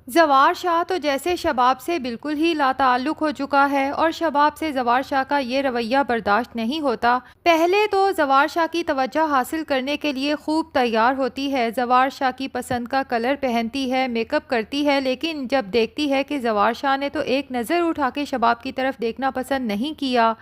زوار شاہ تو جیسے شباب سے بالکل ہی لا تعلق ہو چکا ہے اور شباب سے زوار شاہ کا یہ رویہ برداشت نہیں ہوتا۔ پہلے تو زوار شاہ کی توجہ حاصل کرنے کے لیے خوب تیار ہوتی ہے، زوار شاہ کی پسند کا کلر پہنتی ہے، میک اپ کرتی ہے، لیکن جب دیکھتی ہے کہ زوار شاہ نے تو ایک نظر اٹھا کے شباب کی طرف دیکھنا پسند نہیں کیا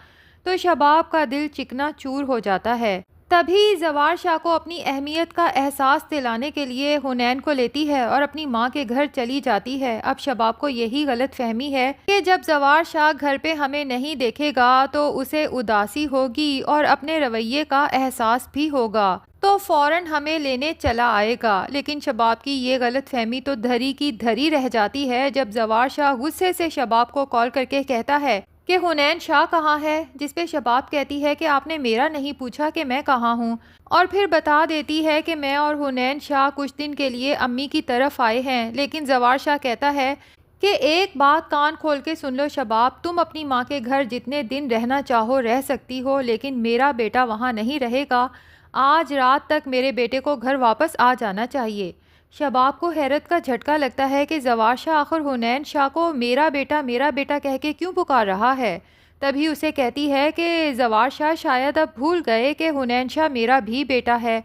تو شباب کا دل چکنا چور ہو جاتا ہے۔ تبھی زوار شاہ کو اپنی اہمیت کا احساس دلانے کے لیے حنین کو لیتی ہے اور اپنی ماں کے گھر چلی جاتی ہے۔ اب شباب کو یہی غلط فہمی ہے کہ جب زوار شاہ گھر پہ ہمیں نہیں دیکھے گا تو اسے اداسی ہوگی اور اپنے رویے کا احساس بھی ہوگا تو فوراً ہمیں لینے چلا آئے گا، لیکن شباب کی یہ غلط فہمی تو دھری کی دھری رہ جاتی ہے جب زوار شاہ غصے سے شباب کو کال کر کے کہتا ہے کہ حنین شاہ کہاں ہے، جس پہ شباب کہتی ہے کہ آپ نے میرا نہیں پوچھا کہ میں کہاں ہوں، اور پھر بتا دیتی ہے کہ میں اور حنین شاہ کچھ دن کے لیے امی کی طرف آئے ہیں۔ لیکن زوار شاہ کہتا ہے کہ ایک بات کان کھول کے سن لو شباب، تم اپنی ماں کے گھر جتنے دن رہنا چاہو رہ سکتی ہو، لیکن میرا بیٹا وہاں نہیں رہے گا۔ آج رات تک میرے بیٹے کو گھر واپس آ جانا چاہیے۔ شباب کو حیرت کا جھٹکا لگتا ہے کہ زوار شاہ آخر حنین شاہ کو میرا بیٹا کہہ کے کیوں پکار رہا ہے۔ تبھی اسے کہتی ہے کہ زوار شاہ شاید اب بھول گئے کہ حنین شاہ میرا بھی بیٹا ہے،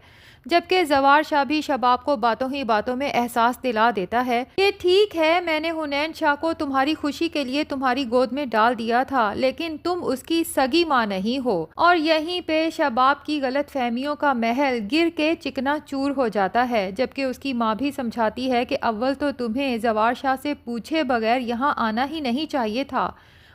جبکہ زوار شاہ بھی شباب کو باتوں ہی باتوں میں احساس دلا دیتا ہے کہ ٹھیک ہے، میں نے حنین شاہ کو تمہاری خوشی کے لیے تمہاری گود میں ڈال دیا تھا، لیکن تم اس کی سگی ماں نہیں ہو۔ اور یہیں پہ شباب کی غلط فہمیوں کا محل گر کے چکنا چور ہو جاتا ہے، جبکہ اس کی ماں بھی سمجھاتی ہے کہ اول تو تمہیں زوار شاہ سے پوچھے بغیر یہاں آنا ہی نہیں چاہیے تھا،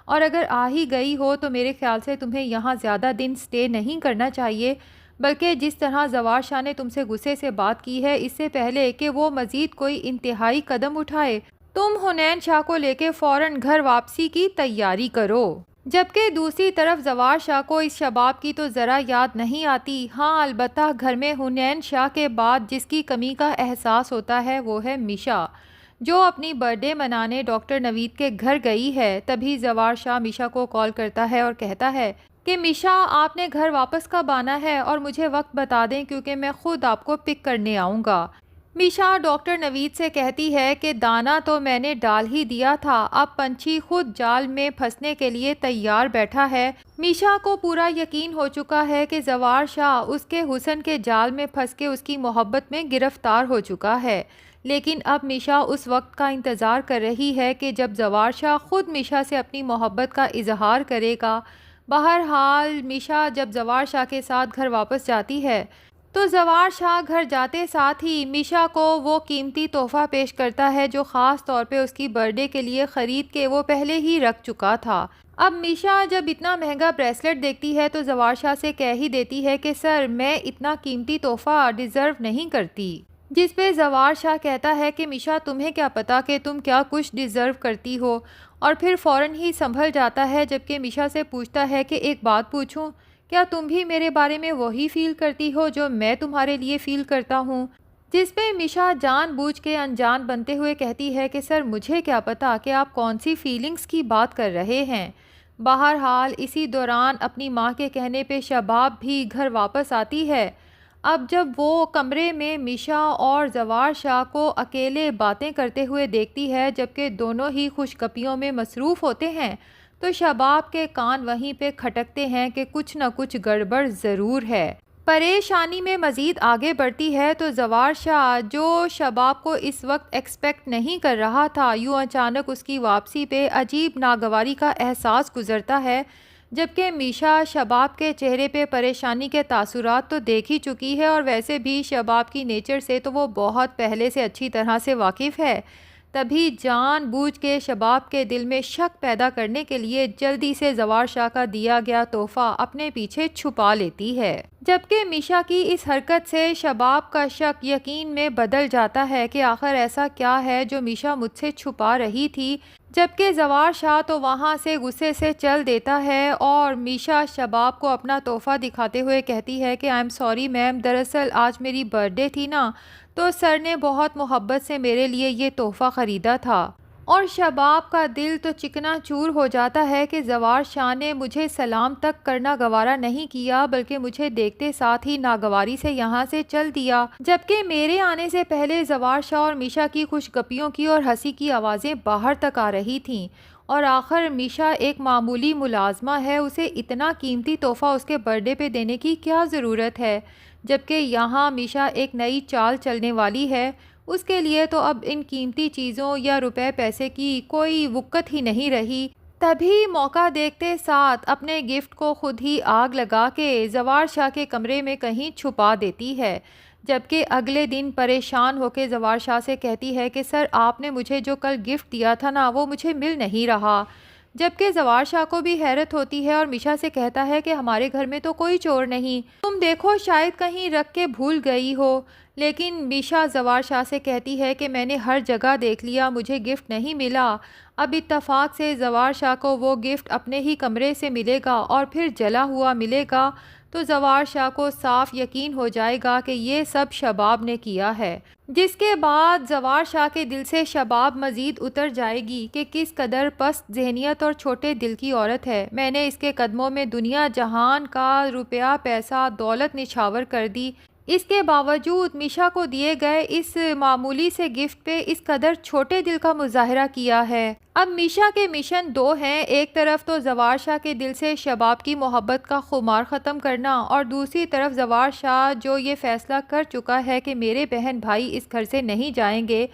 اور اگر آ ہی گئی ہو تو میرے خیال سے تمہیں یہاں زیادہ دن سٹے نہیں کرنا چاہیے، بلکہ جس طرح زوار شاہ نے تم سے غصے سے بات کی ہے، اس سے پہلے کہ وہ مزید کوئی انتہائی قدم اٹھائے، تم حنین شاہ کو لے کے فوراً گھر واپسی کی تیاری کرو۔ جبکہ دوسری طرف زوار شاہ کو اس شباب کی تو ذرا یاد نہیں آتی۔ ہاں، البتہ گھر میں حنین شاہ کے بعد جس کی کمی کا احساس ہوتا ہے وہ ہے میشا، جو اپنی برتھ ڈے منانے ڈاکٹر نوید کے گھر گئی ہے۔ تبھی زوار شاہ میشا کو کال کرتا ہے اور کہتا ہے کہ میشا، آپ نے گھر واپس کب آنا ہے اور مجھے وقت بتا دیں کیونکہ میں خود آپ کو پک کرنے آؤں گا۔ میشا ڈاکٹر نوید سے کہتی ہے کہ دانا تو میں نے ڈال ہی دیا تھا، اب پنچھی خود جال میں پھنسنے کے لیے تیار بیٹھا ہے۔ میشا کو پورا یقین ہو چکا ہے کہ زوار شاہ اس کے حسن کے جال میں پھنس کے اس کی محبت میں گرفتار ہو چکا ہے، لیکن اب میشا اس وقت کا انتظار کر رہی ہے کہ جب زوار شاہ خود میشا سے اپنی محبت کا اظہار کرے گا۔ بہرحال میشا جب زوار شاہ کے ساتھ گھر واپس جاتی ہے تو زوار شاہ گھر جاتے ساتھ ہی میشا کو وہ قیمتی تحفہ پیش کرتا ہے جو خاص طور پہ اس کی برتھ ڈے کے لیے خرید کے وہ پہلے ہی رکھ چکا تھا۔ اب میشا جب اتنا مہنگا بریسلٹ دیکھتی ہے تو زوار شاہ سے کہہ ہی دیتی ہے کہ سر، میں اتنا قیمتی تحفہ ڈیزرو نہیں کرتی، جس پہ زوار شاہ کہتا ہے کہ میشا، تمہیں کیا پتا کہ تم کیا کچھ ڈیزرو کرتی ہو، اور پھر فوراً ہی سنبھل جاتا ہے جبکہ میشا سے پوچھتا ہے کہ ایک بات پوچھوں، کیا تم بھی میرے بارے میں وہی فیل کرتی ہو جو میں تمہارے لیے فیل کرتا ہوں؟ جس پہ میشا جان بوجھ کے انجان بنتے ہوئے کہتی ہے کہ سر، مجھے کیا پتا کہ آپ کون سی فیلنگز کی بات کر رہے ہیں۔ بہرحال اسی دوران اپنی ماں کے کہنے پہ شباب بھی گھر واپس آتی ہے۔ اب جب وہ کمرے میں میشا اور زوار شاہ کو اکیلے باتیں کرتے ہوئے دیکھتی ہے جبکہ دونوں ہی خوش گپیوں میں مصروف ہوتے ہیں تو شباب کے کان وہیں پہ کھٹکتے ہیں کہ کچھ نہ کچھ گڑبڑ ضرور ہے۔ پریشانی میں مزید آگے بڑھتی ہے تو زوار شاہ، جو شباب کو اس وقت ایکسپیکٹ نہیں کر رہا تھا، یوں اچانک اس کی واپسی پہ عجیب ناگواری کا احساس گزرتا ہے، جبکہ میشا شباب کے چہرے پہ پریشانی کے تاثرات تو دیکھ ہی چکی ہے اور ویسے بھی شباب کی نیچر سے تو وہ بہت پہلے سے اچھی طرح سے واقف ہے۔ تبھی جان بوجھ کے شباب کے دل میں شک پیدا کرنے کے لیے جلدی سے زوار شاہ کا دیا گیا تحفہ اپنے پیچھے چھپا لیتی ہے، جبکہ میشا کی اس حرکت سے شباب کا شک یقین میں بدل جاتا ہے کہ آخر ایسا کیا ہے جو میشا مجھ سے چھپا رہی تھی، جبکہ زوار شاہ تو وہاں سے غصے سے چل دیتا ہے اور میشا شباب کو اپنا تحفہ دکھاتے ہوئے کہتی ہے کہ آئی ایم سوری میم، دراصل آج میری برتھ ڈے تھی نا، تو سر نے بہت محبت سے میرے لیے یہ تحفہ خریدا تھا۔ اور شباب کا دل تو چکنا چور ہو جاتا ہے کہ زوار شاہ نے مجھے سلام تک کرنا گوارا نہیں کیا، بلکہ مجھے دیکھتے ساتھ ہی ناگواری سے یہاں سے چل دیا، جبکہ میرے آنے سے پہلے زوار شاہ اور میشا کی خوش گپیوں کی اور ہنسی کی آوازیں باہر تک آ رہی تھیں۔ اور آخر میشا ایک معمولی ملازمہ ہے، اسے اتنا قیمتی تحفہ اس کے برتھ ڈے پہ دینے کی کیا ضرورت ہے، جبکہ یہاں میشا ایک نئی چال چلنے والی ہے، اس کے لیے تو اب ان قیمتی چیزوں یا روپے پیسے کی کوئی وقت ہی نہیں رہی۔ تبھی موقع دیکھتے ساتھ اپنے گفٹ کو خود ہی آگ لگا کے زوار شاہ کے کمرے میں کہیں چھپا دیتی ہے، جبکہ اگلے دن پریشان ہو کے زوار شاہ سے کہتی ہے کہ سر، آپ نے مجھے جو کل گفٹ دیا تھا نا، وہ مجھے مل نہیں رہا، جبکہ زوار شاہ کو بھی حیرت ہوتی ہے اور میشا سے کہتا ہے کہ ہمارے گھر میں تو کوئی چور نہیں، تم دیکھو شاید کہیں رکھ کے بھول گئی ہو۔ لیکن میشا زوار شاہ سے کہتی ہے کہ میں نے ہر جگہ دیکھ لیا، مجھے گفٹ نہیں ملا۔ اب اتفاق سے زوار شاہ کو وہ گفٹ اپنے ہی کمرے سے ملے گا اور پھر جلا ہوا ملے گا، تو زوار شاہ کو صاف یقین ہو جائے گا کہ یہ سب شباب نے کیا ہے، جس کے بعد زوار شاہ کے دل سے شباب مزید اتر جائے گی کہ کس قدر پست ذہنیت اور چھوٹے دل کی عورت ہے۔ میں نے اس کے قدموں میں دنیا جہان کا روپیہ پیسہ دولت نچھاور کر دی، اس کے باوجود میشا کو دیے گئے اس معمولی سے گفٹ پہ اس قدر چھوٹے دل کا مظاہرہ کیا ہے۔ اب میشا کے مشن دو ہیں، ایک طرف تو زوار شاہ کے دل سے شباب کی محبت کا خمار ختم کرنا، اور دوسری طرف زوار شاہ جو یہ فیصلہ کر چکا ہے کہ میرے بہن بھائی اس گھر سے نہیں جائیں گے،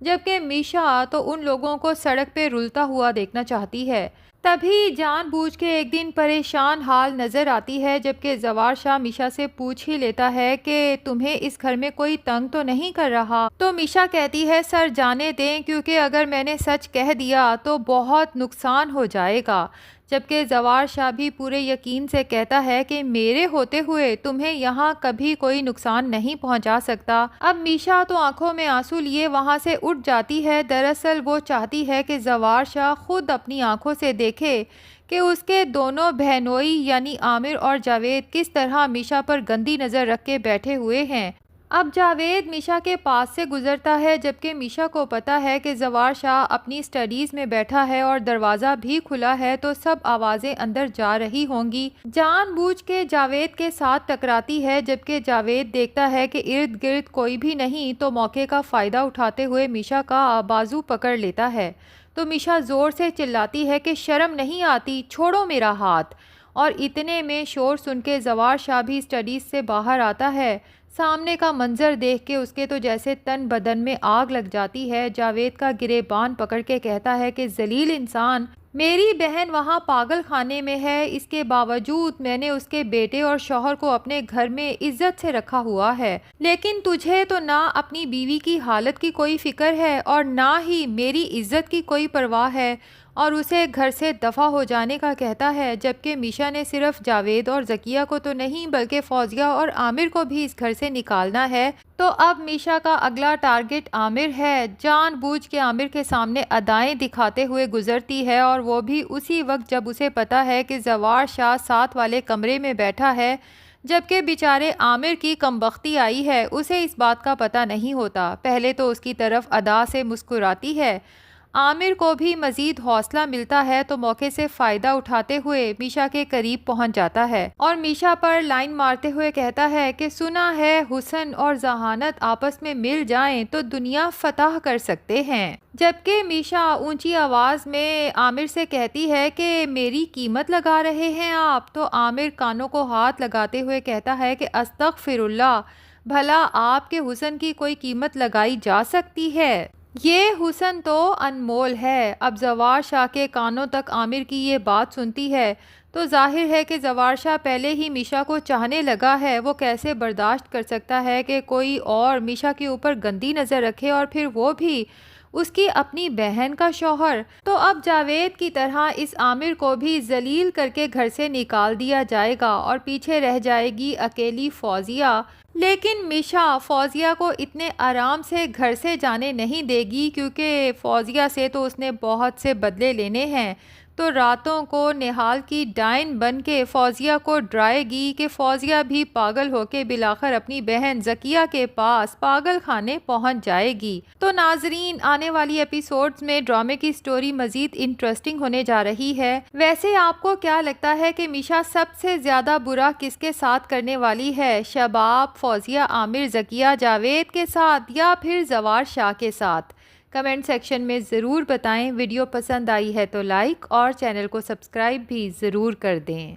جبکہ میشا تو ان لوگوں کو سڑک پہ رلتا ہوا دیکھنا چاہتی ہے۔ تبھی جان بوجھ کے ایک دن پریشان حال نظر آتی ہے، جبکہ زوار شاہ میشا سے پوچھ ہی لیتا ہے کہ تمہیں اس گھر میں کوئی تنگ تو نہیں کر رہا، تو میشا کہتی ہے سر جانے دیں، کیونکہ اگر میں نے سچ کہہ دیا تو بہت نقصان ہو جائے گا، جبکہ زوار شاہ بھی پورے یقین سے کہتا ہے کہ میرے ہوتے ہوئے تمہیں یہاں کبھی کوئی نقصان نہیں پہنچا سکتا۔ اب میشا تو آنکھوں میں آنسو لیے وہاں سے اٹھ جاتی ہے، دراصل وہ چاہتی ہے کہ زوار شاہ خود اپنی آنکھوں سے دیکھے کہ اس کے دونوں بہنوئی یعنی عامر اور جاوید کس طرح میشا پر گندی نظر رکھ کے بیٹھے ہوئے ہیں۔ اب جاوید میشا کے پاس سے گزرتا ہے، جبکہ میشا کو پتا ہے کہ زوار شاہ اپنی سٹڈیز میں بیٹھا ہے اور دروازہ بھی کھلا ہے، تو سب آوازیں اندر جا رہی ہوں گی۔ جان بوجھ کے جاوید کے ساتھ ٹکراتی ہے، جبکہ جاوید دیکھتا ہے کہ ارد گرد کوئی بھی نہیں، تو موقع کا فائدہ اٹھاتے ہوئے میشا کا بازو پکڑ لیتا ہے، تو میشا زور سے چلاتی ہے کہ شرم نہیں آتی، چھوڑو میرا ہاتھ۔ اور اتنے میں شور سن کے زوار شاہ بھی سٹڈیز سے باہر آتا ہے۔ سامنے کا منظر دیکھ کے اس کے تو جیسے تن بدن میں آگ لگ جاتی ہے۔ جاوید کا گریبان پکڑ کے کہتا ہے کہ ذلیل انسان، میری بہن وہاں پاگل خانے میں ہے، اس کے باوجود میں نے اس کے بیٹے اور شوہر کو اپنے گھر میں عزت سے رکھا ہوا ہے، لیکن تجھے تو نہ اپنی بیوی کی حالت کی کوئی فکر ہے اور نہ ہی میری عزت کی کوئی پرواہ ہے، اور اسے گھر سے دفع ہو جانے کا کہتا ہے، جبکہ میشا نے صرف جاوید اور ذکیہ کو تو نہیں بلکہ فوزیہ اور عامر کو بھی اس گھر سے نکالنا ہے۔ تو اب میشا کا اگلا ٹارگٹ عامر ہے۔ جان بوجھ کے عامر کے سامنے ادائیں دکھاتے ہوئے گزرتی ہے، اور وہ بھی اسی وقت جب اسے پتا ہے کہ زوار شاہ ساتھ والے کمرے میں بیٹھا ہے، جبکہ بیچارے عامر کی کمبختی آئی ہے، اسے اس بات کا پتہ نہیں ہوتا۔ پہلے تو اس کی طرف ادا سے مسکراتی ہے، عامر کو بھی مزید حوصلہ ملتا ہے، تو موقع سے فائدہ اٹھاتے ہوئے میشا کے قریب پہنچ جاتا ہے اور میشا پر لائن مارتے ہوئے کہتا ہے کہ سنا ہے حسن اور ذہانت آپس میں مل جائیں تو دنیا فتح کر سکتے ہیں، جبکہ میشا اونچی آواز میں عامر سے کہتی ہے کہ میری قیمت لگا رہے ہیں آپ، تو عامر کانوں کو ہاتھ لگاتے ہوئے کہتا ہے کہ استغفر اللہ، بھلا آپ کے حسن کی کوئی قیمت لگائی جا سکتی ہے؟ یہ حسن تو انمول ہے۔ اب زوار شاہ کے کانوں تک عامر کی یہ بات سنتی ہے تو ظاہر ہے کہ زوار شاہ پہلے ہی میشا کو چاہنے لگا ہے، وہ کیسے برداشت کر سکتا ہے کہ کوئی اور میشا کے اوپر گندی نظر رکھے، اور پھر وہ بھی اس کی اپنی بہن کا شوہر۔ تو اب جاوید کی طرح اس عامر کو بھی ذلیل کر کے گھر سے نکال دیا جائے گا، اور پیچھے رہ جائے گی اکیلی فوزیہ۔ لیکن میشا فوزیہ کو اتنے آرام سے گھر سے جانے نہیں دے گی، کیونکہ فوزیہ سے تو اس نے بہت سے بدلے لینے ہیں۔ تو راتوں کو نہال کی ڈائن بن کے فوزیہ کو ڈرائے گی کہ فوزیہ بھی پاگل ہو کے بالآخر اپنی بہن ذکیہ کے پاس پاگل خانے پہنچ جائے گی۔ تو ناظرین، آنے والی ایپیسوڈز میں ڈرامے کی سٹوری مزید انٹرسٹنگ ہونے جا رہی ہے۔ ویسے آپ کو کیا لگتا ہے کہ میشا سب سے زیادہ برا کس کے ساتھ کرنے والی ہے؟ شباب، فوزیہ، عامر، ذکیہ، جاوید کے ساتھ یا پھر زوار شاہ کے ساتھ؟ کمنٹ سیکشن میں ضرور بتائیں۔ ویڈیو پسند آئی ہے تو لائک اور چینل کو سبسکرائب بھی ضرور کر دیں۔